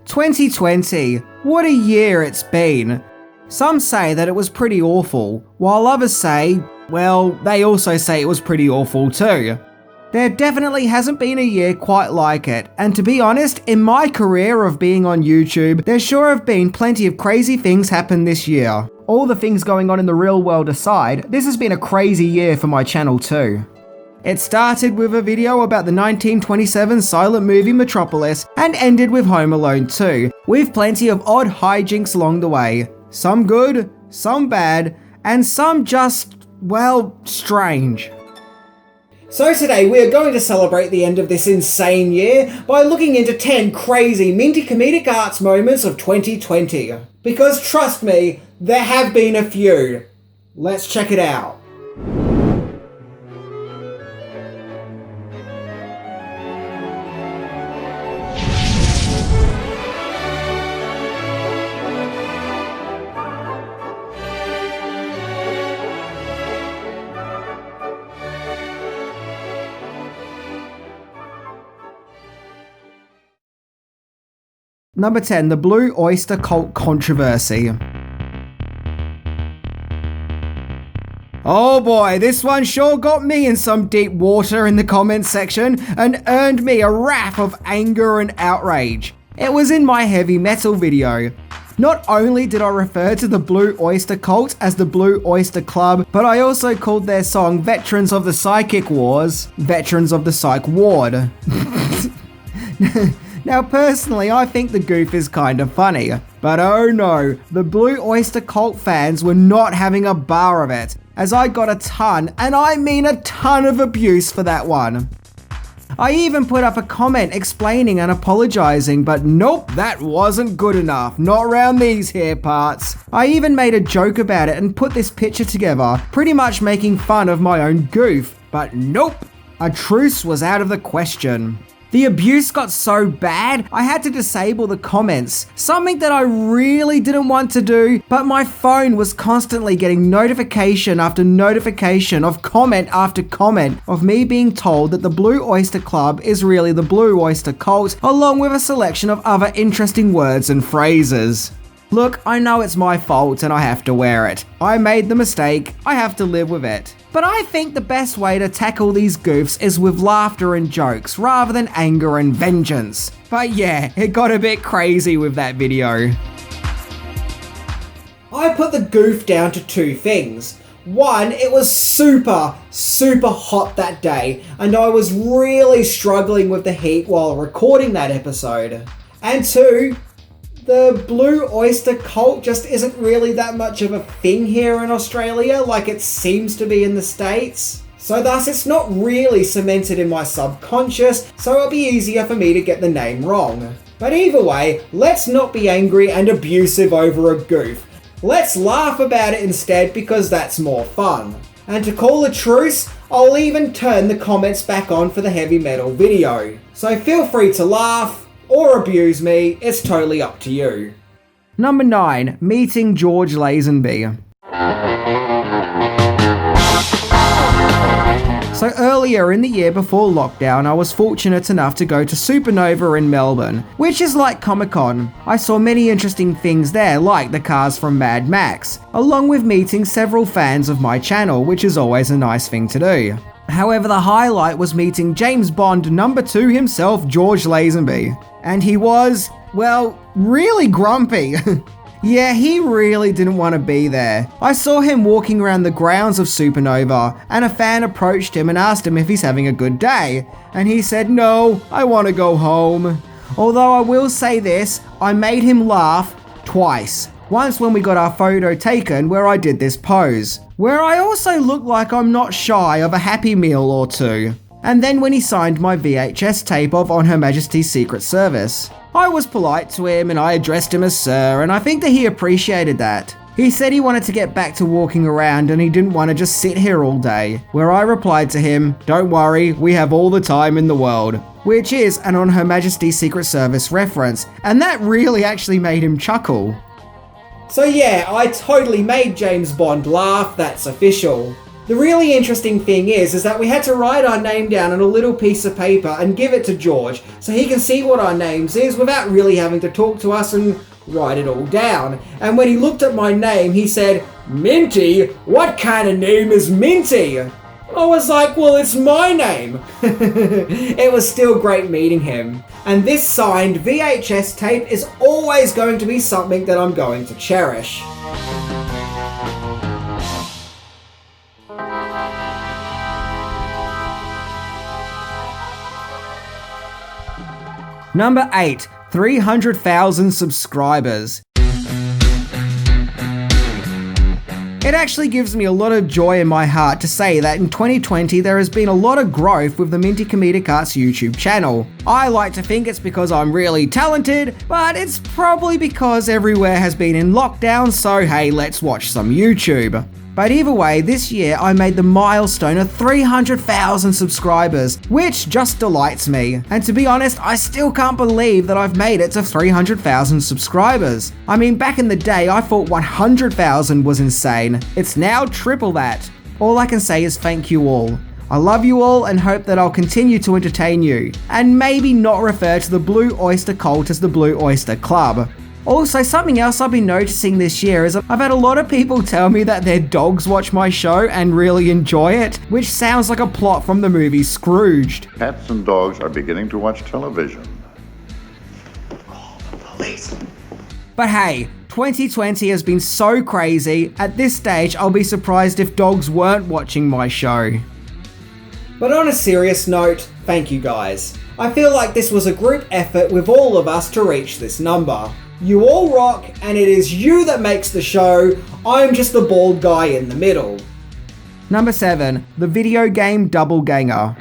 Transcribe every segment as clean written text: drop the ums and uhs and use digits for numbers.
2020, what a year it's been. Some say that it was pretty awful, while others say, well, they also say it was pretty awful too. There definitely hasn't been a year quite like it, and to be honest, in my career of being on YouTube, there sure have been plenty of crazy things happen this year. All the things going on in the real world aside, this has been a crazy year for my channel too. It started with a video about the 1927 silent movie Metropolis and ended with Home Alone 2, with plenty of odd hijinks along the way. Some good, some bad, and some just, well, strange. So today we are going to celebrate the end of this insane year by looking into 10 crazy Minty comedic arts moments of 2020. Because trust me, there have been a few. Let's check it out. Number 10, the Blue Oyster Cult controversy. Oh boy, this one sure got me in some deep water in the comments section and earned me a wrath of anger and outrage. It was in my heavy metal video. Not only did I refer to the Blue Oyster Cult as the Blue Oyster Club, but I also called their song Veterans of the Psychic Wars, Veterans of the Psych Ward. Now personally, I think the goof is kind of funny, but oh no, the Blue Oyster Cult fans were not having a bar of it, as I got a ton, and I mean a ton of abuse for that one. I even put up a comment explaining and apologizing, but nope, that wasn't good enough, not around these here parts. I even made a joke about it and put this picture together, pretty much making fun of my own goof, but nope, a truce was out of the question. The abuse got so bad, I had to disable the comments, something that I really didn't want to do, but my phone was constantly getting notification after notification of comment after comment of me being told that the Blue Oyster Club is really the Blue Oyster Cult, along with a selection of other interesting words and phrases. Look, I know it's my fault and I have to wear it. I made the mistake, I have to live with it. But I think the best way to tackle these goofs is with laughter and jokes, rather than anger and vengeance. But yeah, it got a bit crazy with that video. I put the goof down to two things. One, it was super hot that day, and I was really struggling with the heat while recording that episode. And two, the Blue Oyster Cult just isn't really that much of a thing here in Australia like it seems to be in the States. So thus it's not really cemented in my subconscious, so it'll be easier for me to get the name wrong. But either way, let's not be angry and abusive over a goof. Let's laugh about it instead because that's more fun. And to call a truce, I'll even turn the comments back on for the heavy metal video. So feel free to laugh or abuse me, it's totally up to you. Number 9, meeting George Lazenby. So earlier in the year before lockdown, I was fortunate enough to go to Supernova in Melbourne, which is like Comic-Con. I saw many interesting things there, like the cars from Mad Max, along with meeting several fans of my channel, which is always a nice thing to do. However, the highlight was meeting James Bond number 2 himself, George Lazenby. And he was, well, really grumpy. Yeah, he really didn't want to be there. I saw him walking around the grounds of Supernova, and a fan approached him and asked him if he's having a good day. And he said, "No, I want to go home." Although I will say this, I made him laugh twice. Once when we got our photo taken where I did this pose, where I also look like I'm not shy of a Happy Meal or two. And then when he signed my VHS tape of On Her Majesty's Secret Service. I was polite to him and I addressed him as sir, and I think that he appreciated that. He said he wanted to get back to walking around and he didn't want to just sit here all day, where I replied to him, "Don't worry, we have all the time in the world," which is an On Her Majesty's Secret Service reference, and that really actually made him chuckle. So yeah, I totally made James Bond laugh, that's official. The really interesting thing is that we had to write our name down on a little piece of paper and give it to George so he can see what our names is without really having to talk to us and write it all down. And when he looked at my name, he said, "Minty? What kind of name is Minty?" I was like, well, it's my name. It was still great meeting him. And this signed VHS tape is always going to be something that I'm going to cherish. Number 8, 300,000 subscribers. It actually gives me a lot of joy in my heart to say that in 2020 there has been a lot of growth with the Minty Comedic Arts YouTube channel. I like to think it's because I'm really talented, but it's probably because everywhere has been in lockdown, so hey, let's watch some YouTube. But either way, this year I made the milestone of 300,000 subscribers, which just delights me. And to be honest, I still can't believe that I've made it to 300,000 subscribers. I mean, back in the day, I thought 100,000 was insane. It's now triple that. All I can say is thank you all. I love you all and hope that I'll continue to entertain you, and maybe not refer to the Blue Oyster Cult as the Blue Oyster Club. Also, something else I've been noticing this year is I've had a lot of people tell me that their dogs watch my show and really enjoy it, which sounds like a plot from the movie Scrooged. Cats and dogs are beginning to watch television. Call the police. But hey, 2020 has been so crazy, at this stage I'll be surprised if dogs weren't watching my show. But on a serious note, thank you guys. I feel like this was a group effort with all of us to reach this number. You all rock, and it is you that makes the show. I'm just the bald guy in the middle. Number 7, the video game double ganger.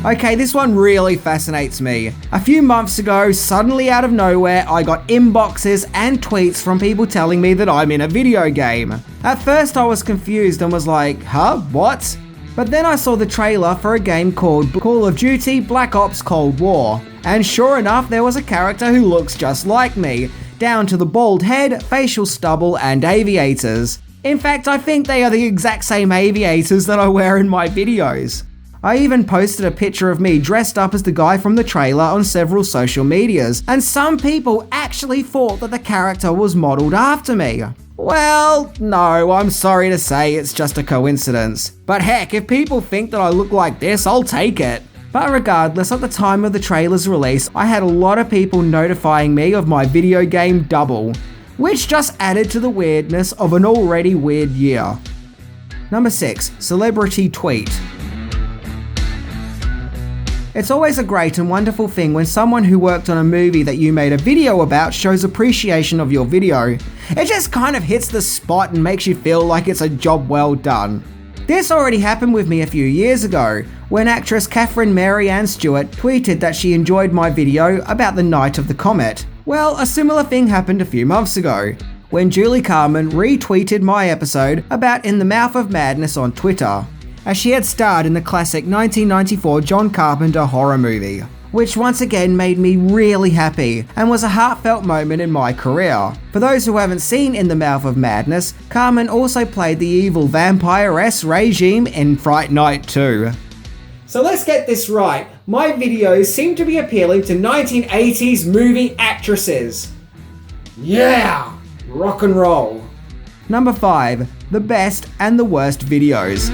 Okay, this one really fascinates me. A few months ago, suddenly out of nowhere, I got inboxes and tweets from people telling me that I'm in a video game. At first I was confused and was like, huh, what? But then I saw the trailer for a game called Call of Duty Black Ops Cold War. And sure enough, there was a character who looks just like me, down to the bald head, facial stubble, and aviators. In fact, I think they are the exact same aviators that I wear in my videos. I even posted a picture of me dressed up as the guy from the trailer on several social medias, and some people actually thought that the character was modeled after me. Well, no, I'm sorry to say it's just a coincidence. But heck, if people think that I look like this, I'll take it. But regardless, at the time of the trailer's release, I had a lot of people notifying me of my video game double, which just added to the weirdness of an already weird year. Number 6, celebrity tweet. It's always a great and wonderful thing when someone who worked on a movie that you made a video about shows appreciation of your video. It just kind of hits the spot and makes you feel like it's a job well done. This already happened with me a few years ago, when actress Catherine Mary Ann Stewart tweeted that she enjoyed my video about the Night of the Comet. Well, a similar thing happened a few months ago, when Julie Carmen retweeted my episode about In the Mouth of Madness on Twitter, as she had starred in the classic 1994 John Carpenter horror movie, which once again made me really happy and was a heartfelt moment in my career. For those who haven't seen In the Mouth of Madness, Carmen also played the evil vampire-esque regime in Fright Night 2. So let's get this right, my videos seem to be appealing to 1980s movie actresses. Yeah! Rock and roll. Number 5, the best and the worst videos.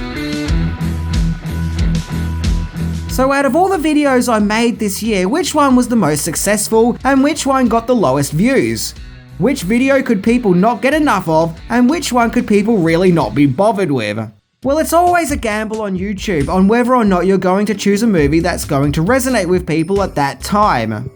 So out of all the videos I made this year, which one was the most successful and which one got the lowest views? Which video could people not get enough of and which one could people really not be bothered with? Well, it's always a gamble on YouTube on whether or not you're going to choose a movie that's going to resonate with people at that time.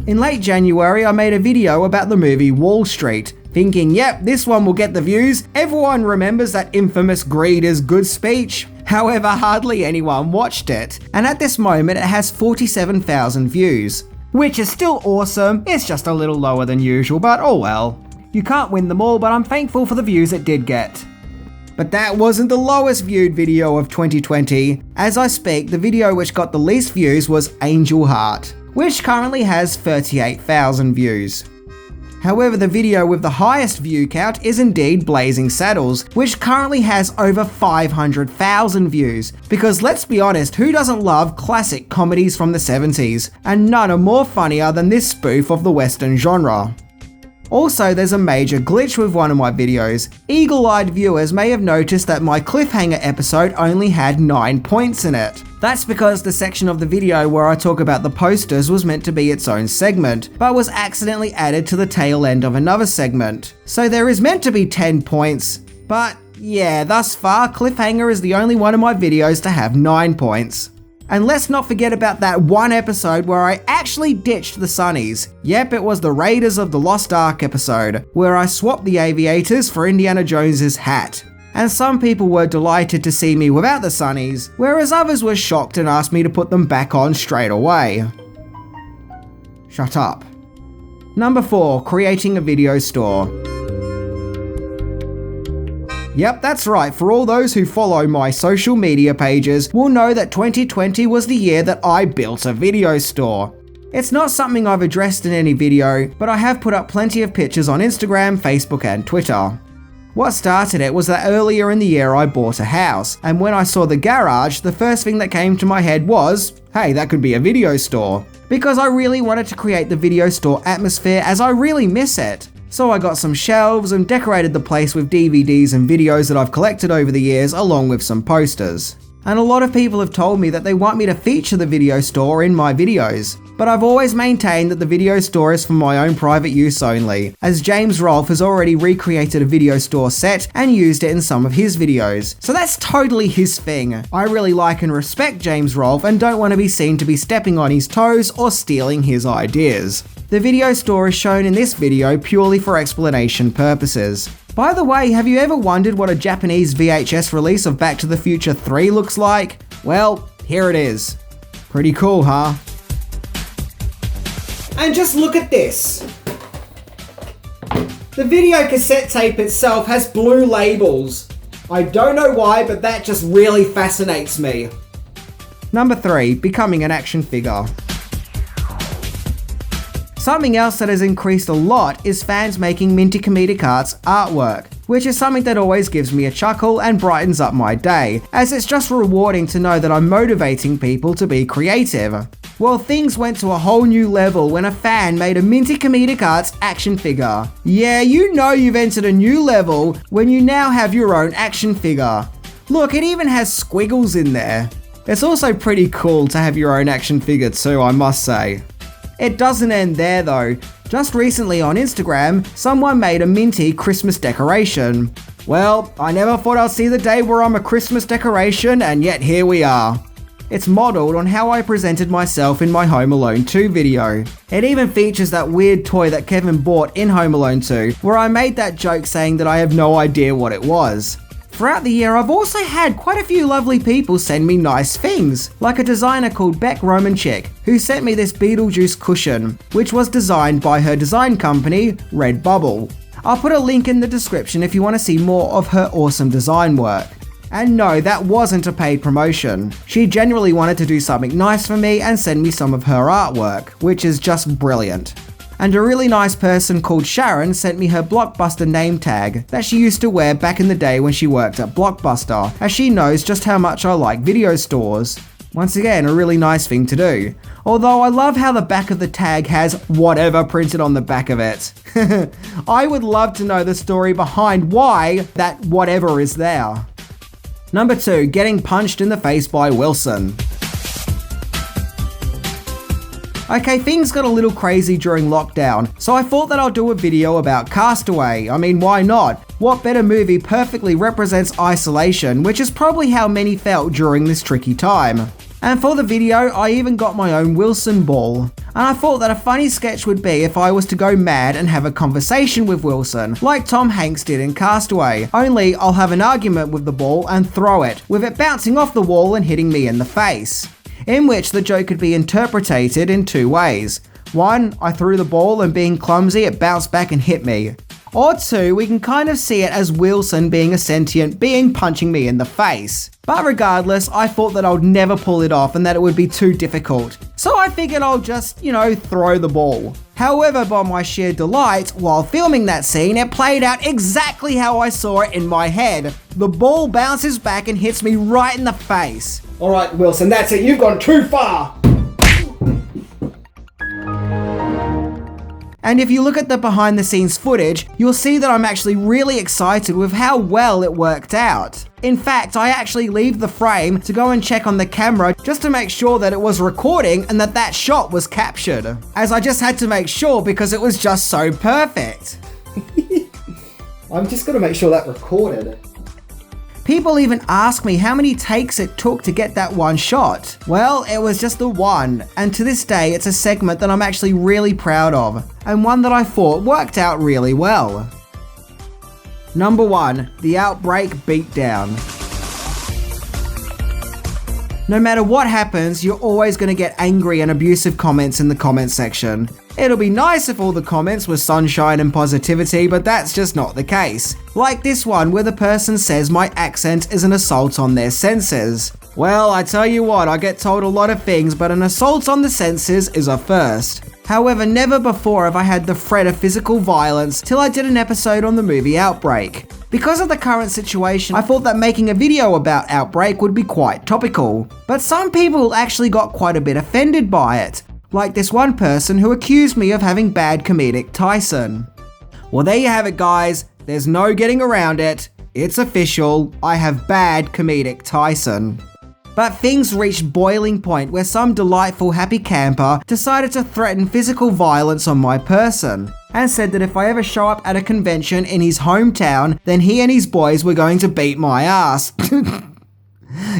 In late January, I made a video about the movie Wall Street, thinking, yep, this one will get the views. Everyone remembers that infamous greed is good speech. However, hardly anyone watched it, and at this moment it has 47,000 views. Which is still awesome, it's just a little lower than usual, but oh well. You can't win them all, but I'm thankful for the views it did get. But that wasn't the lowest viewed video of 2020. As I speak, the video which got the least views was Angel Heart, which currently has 38,000 views. However, the video with the highest view count is indeed Blazing Saddles, which currently has over 500,000 views. Because let's be honest, who doesn't love classic comedies from the 70s? And none are more funnier than this spoof of the Western genre. Also, there's a major glitch with one of my videos. Eagle-eyed viewers may have noticed that my cliffhanger episode only had 9 points in it. That's because the section of the video where I talk about the posters was meant to be its own segment, but was accidentally added to the tail end of another segment. So there is meant to be 10 points, but yeah, thus far, cliffhanger is the only one of my videos to have 9 points. And let's not forget about that one episode where I actually ditched the Sunnies. Yep, it was the Raiders of the Lost Ark episode, where I swapped the aviators for Indiana Jones's hat. And some people were delighted to see me without the Sunnies, whereas others were shocked and asked me to put them back on straight away. Shut up. Number 4, creating a video store. Yep, that's right, for all those who follow my social media pages will know that 2020 was the year that I built a video store. It's not something I've addressed in any video, but I have put up plenty of pictures on Instagram, Facebook and Twitter. What started it was that earlier in the year I bought a house, and when I saw the garage, the first thing that came to my head was, hey, that could be a video store. Because I really wanted to create the video store atmosphere as I really miss it. So I got some shelves and decorated the place with DVDs and videos that I've collected over the years along with some posters. And a lot of people have told me that they want me to feature the video store in my videos. But I've always maintained that the video store is for my own private use only, as James Rolfe has already recreated a video store set and used it in some of his videos. So that's totally his thing. I really like and respect James Rolfe and don't want to be seen to be stepping on his toes or stealing his ideas. The video store is shown in this video purely for explanation purposes. By the way, have you ever wondered what a Japanese VHS release of Back to the Future 3 looks like? Well, here it is. Pretty cool, huh? And just look at this. The video cassette tape itself has blue labels. I don't know why, but that just really fascinates me. Number 3, becoming an action figure. Something else that has increased a lot is fans making Minty Comedic Arts artwork, which is something that always gives me a chuckle and brightens up my day, as it's just rewarding to know that I'm motivating people to be creative. Well, things went to a whole new level when a fan made a Minty Comedic Arts action figure. Yeah, you know you've entered a new level when you now have your own action figure. Look, it even has squiggles in there. It's also pretty cool to have your own action figure too, I must say. It doesn't end there though. Just recently on Instagram, someone made a Minty Christmas decoration. Well, I never thought I'd see the day where I'm a Christmas decoration, and yet here we are. It's modelled on how I presented myself in my Home Alone 2 video. It even features that weird toy that Kevin bought in Home Alone 2, where I made that joke saying that I have no idea what it was. Throughout the year, I've also had quite a few lovely people send me nice things, like a designer called Beck Romanchik, who sent me this Beetlejuice cushion, which was designed by her design company, Redbubble. I'll put a link in the description if you want to see more of her awesome design work. And no, that wasn't a paid promotion. She genuinely wanted to do something nice for me and send me some of her artwork, which is just brilliant. And a really nice person called Sharon sent me her Blockbuster name tag that she used to wear back in the day when she worked at Blockbuster, as she knows just how much I like video stores. Once again, a really nice thing to do. Although I love how the back of the tag has whatever printed on the back of it. I would love to know the story behind why that whatever is there. Number 2, getting punched in the face by Wilson. Okay, things got a little crazy during lockdown, so I thought that I'll do a video about Castaway. I mean, why not? What better movie perfectly represents isolation, which is probably how many felt during this tricky time. And for the video, I even got my own Wilson ball. And I thought that a funny sketch would be if I was to go mad and have a conversation with Wilson, like Tom Hanks did in Castaway, only I'll have an argument with the ball and throw it, with it bouncing off the wall and hitting me in the face. In which the joke could be interpreted in 2 ways. 1, I threw the ball and being clumsy, it bounced back and hit me. Or 2, we can kind of see it as Wilson being a sentient being punching me in the face. But regardless, I thought that I would never pull it off and that it would be too difficult. So I figured I'll just, throw the ball. However, by my sheer delight, while filming that scene, it played out exactly how I saw it in my head. The ball bounces back and hits me right in the face. All right, Wilson, that's it. You've gone too far. And if you look at the behind the scenes footage, you'll see that I'm actually really excited with how well it worked out. In fact, I actually leave the frame to go and check on the camera just to make sure that it was recording and that shot was captured. As I just had to make sure because it was just so perfect. I'm just gonna make sure that recorded. People even ask me how many takes it took to get that one shot. Well, it was just the one, and to this day it's a segment that I'm actually really proud of, and one that I thought worked out really well. Number 1, the Outbreak Beatdown. No matter what happens, you're always going to get angry and abusive comments in the comment section. It'll be nice if all the comments were sunshine and positivity, but that's just not the case. Like this one where the person says my accent is an assault on their senses. Well, I tell you what, I get told a lot of things, but an assault on the senses is a first. However, never before have I had the threat of physical violence till I did an episode on the movie Outbreak. Because of the current situation, I thought that making a video about Outbreak would be quite topical. But some people actually got quite a bit offended by it. Like this one person who accused me of having bad comedic Tyson. Well, there you have it, guys. There's no getting around it. It's official. I have bad comedic Tyson. But things reached boiling point where some delightful happy camper decided to threaten physical violence on my person, and said that if I ever show up at a convention in his hometown, then he and his boys were going to beat my ass.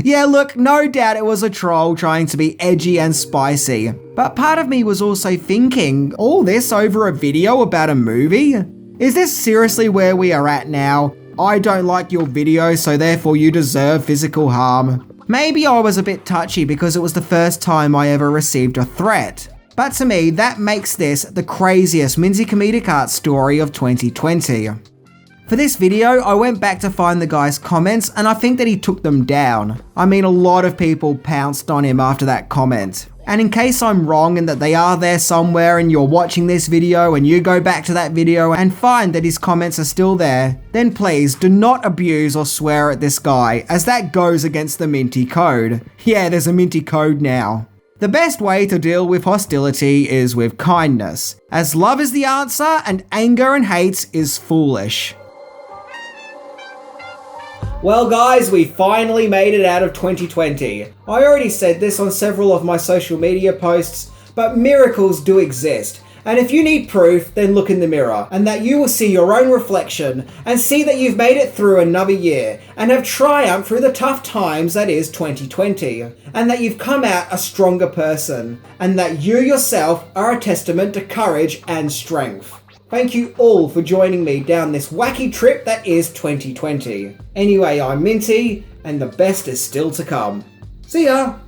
Yeah, look, no doubt it was a troll trying to be edgy and spicy. But part of me was also thinking, all this over a video about a movie? Is this seriously where we are at now? I don't like your video, so therefore you deserve physical harm. Maybe I was a bit touchy because it was the first time I ever received a threat. But to me, that makes this the craziest Minty comedic art story of 2020. For this video, I went back to find the guy's comments and I think that he took them down. I mean, a lot of people pounced on him after that comment. And in case I'm wrong and that they are there somewhere and you're watching this video and you go back to that video and find that his comments are still there, then please do not abuse or swear at this guy, as that goes against the Minty code. Yeah, there's a Minty code now. The best way to deal with hostility is with kindness, as love is the answer and anger and hate is foolish. Well guys, we finally made it out of 2020. I already said this on several of my social media posts, but miracles do exist. And if you need proof, then look in the mirror, and that you will see your own reflection, and see that you've made it through another year, and have triumphed through the tough times that is 2020, and that you've come out a stronger person, and that you yourself are a testament to courage and strength. Thank you all for joining me down this wacky trip that is 2020. Anyway, I'm Minty, and the best is still to come. See ya!